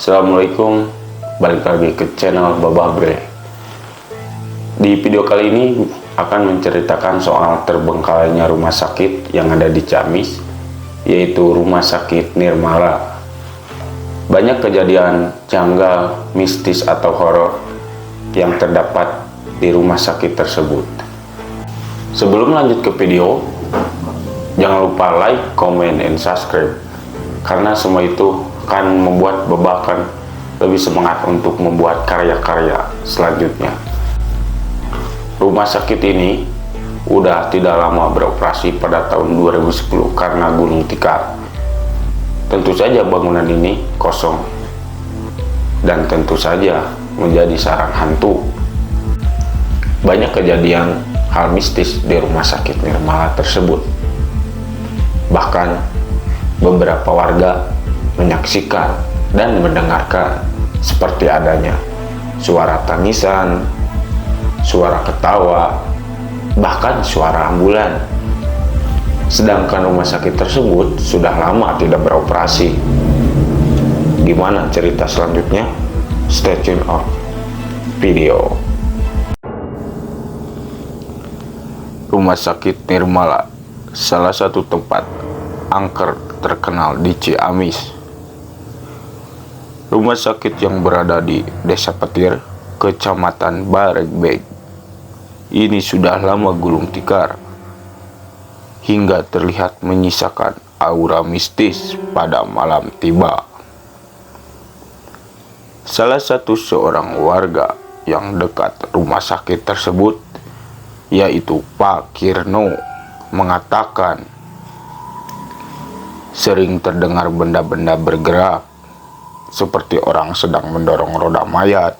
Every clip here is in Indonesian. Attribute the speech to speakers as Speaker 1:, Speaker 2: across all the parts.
Speaker 1: Assalamualaikum, balik lagi ke channel Babah Bre. Di video kali ini akan menceritakan soal terbengkalainya rumah sakit yang ada di Ciamis, yaitu Rumah Sakit Nirmala. Banyak kejadian janggal, mistis atau horor yang terdapat di rumah sakit tersebut. Sebelum lanjut ke video, jangan lupa like, comment, and subscribe, karena semua itu akan membuat Babah akan lebih semangat untuk membuat karya-karya selanjutnya. Rumah sakit ini udah tidak lama beroperasi pada tahun 2010 karena gulung tikar. Tentu saja bangunan ini kosong dan tentu saja menjadi sarang hantu. Banyak kejadian hal mistis di rumah sakit Nirmala tersebut. Bahkan beberapa warga menyaksikan dan mendengarkan seperti adanya suara tangisan, suara ketawa, bahkan suara ambulan. Sedangkan rumah sakit tersebut sudah lama tidak beroperasi. Gimana cerita selanjutnya? Stay tune on video. Rumah sakit Nirmala, salah satu tempat angker terkenal di Ciamis. Rumah sakit yang berada di Desa Petir, Kecamatan Baregbeg, ini sudah lama gulung tikar, hingga terlihat menyisakan aura mistis pada malam tiba. Salah satu seorang warga yang dekat rumah sakit tersebut, yaitu Pak Kirno, mengatakan sering terdengar benda-benda bergerak, seperti orang sedang mendorong roda mayat.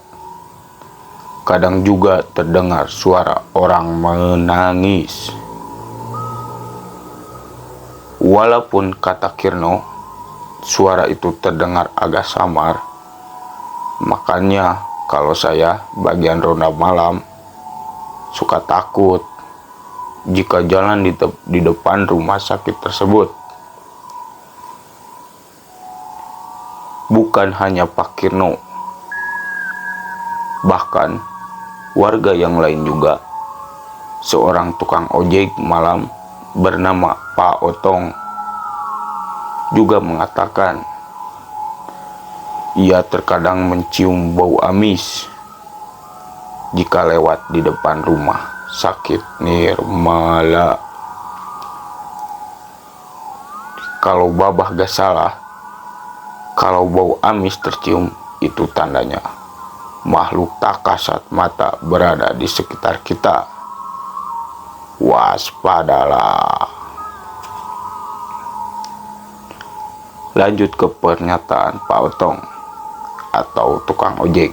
Speaker 1: Kadang juga terdengar suara orang menangis. Walaupun kata Kirno, suara itu terdengar agak samar, makanya kalau saya bagian ronda malam suka takut jika jalan di depan rumah sakit tersebut. Bukan hanya Pak Kirno, bahkan warga yang lain juga. Seorang tukang ojek malam bernama Pak Otong juga mengatakan ia terkadang mencium bau amis jika lewat di depan rumah sakit Nirmala. Kalau Babah gak salah, kalau bau amis tercium, itu tandanya makhluk tak kasat mata berada di sekitar kita. Waspadalah. Lanjut ke pernyataan Pak Otong atau tukang ojek.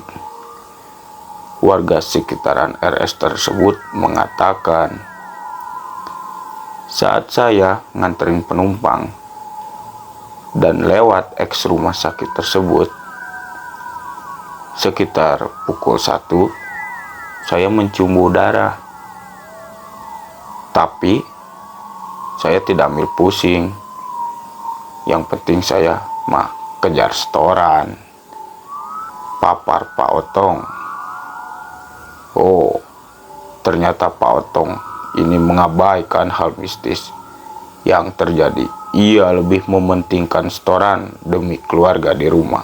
Speaker 1: Warga sekitaran RS tersebut mengatakan, saat saya nganterin penumpang dan lewat eks rumah sakit tersebut, sekitar pukul 1, saya mencium bau darah. Tapi saya tidak ambil pusing. Yang penting saya kejar setoran, papar Pak Otong. Oh, ternyata Pak Otong ini mengabaikan hal mistis yang terjadi. Ia lebih mementingkan setoran demi keluarga di rumah.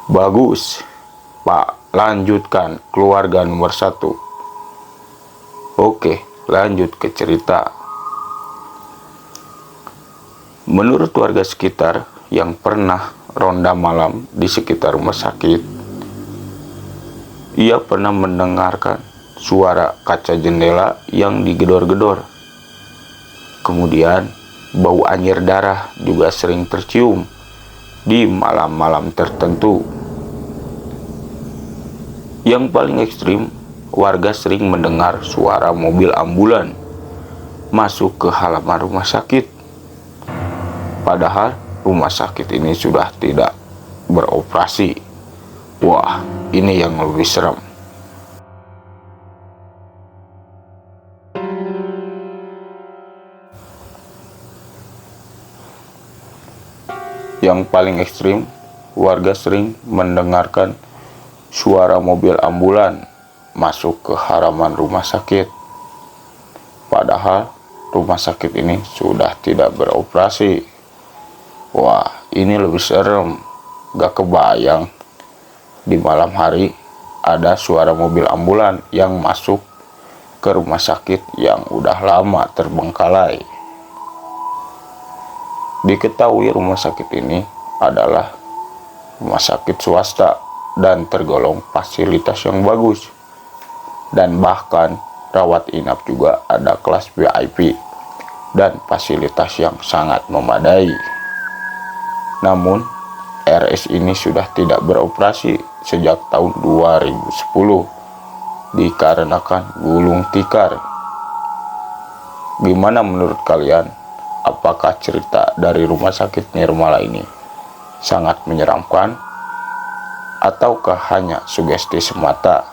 Speaker 1: Bagus, Pak, lanjutkan keluarga nomor 1. Oke, lanjut ke cerita. Menurut warga sekitar yang pernah ronda malam di sekitar rumah sakit, ia pernah mendengarkan suara kaca jendela yang digedor-gedor. Kemudian bau anyir darah juga sering tercium di malam-malam tertentu. Yang paling ekstrim, warga sering mendengar suara mobil ambulan masuk ke halaman rumah sakit. Padahal rumah sakit ini sudah tidak beroperasi. Wah, ini yang lebih serem. Yang paling ekstrim, warga sering mendengarkan suara mobil ambulan masuk ke halaman rumah sakit. Padahal rumah sakit ini sudah tidak beroperasi. Wah, ini lebih serem. Gak kebayang di malam hari ada suara mobil ambulan yang masuk ke rumah sakit yang udah lama terbengkalai. Diketahui rumah sakit ini adalah rumah sakit swasta dan tergolong fasilitas yang bagus. Dan bahkan rawat inap juga ada kelas VIP dan fasilitas yang sangat memadai. Namun, RS ini sudah tidak beroperasi sejak tahun 2010 dikarenakan gulung tikar. Gimana menurut kalian? Apakah cerita dari Rumah Sakit Nirmala ini sangat menyeramkan ataukah hanya sugesti semata?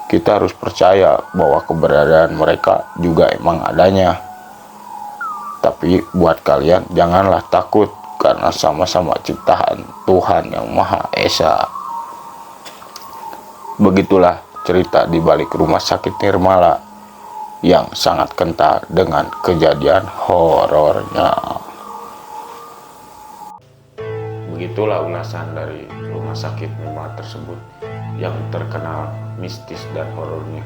Speaker 1: Kita harus percaya bahwa keberadaan mereka juga emang adanya. Tapi buat kalian janganlah takut karena sama-sama ciptaan Tuhan Yang Maha Esa. Begitulah cerita di balik Rumah Sakit Nirmala yang sangat kental dengan kejadian horornya. Begitulah ulasan dari Rumah Sakit Nirmala tersebut yang terkenal mistis dan horornya.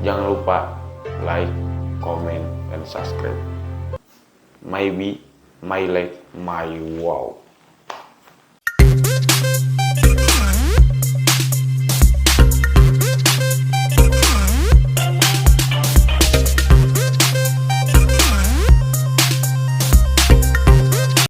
Speaker 1: Jangan lupa like, comment, dan subscribe. Maybe, my like, my wow.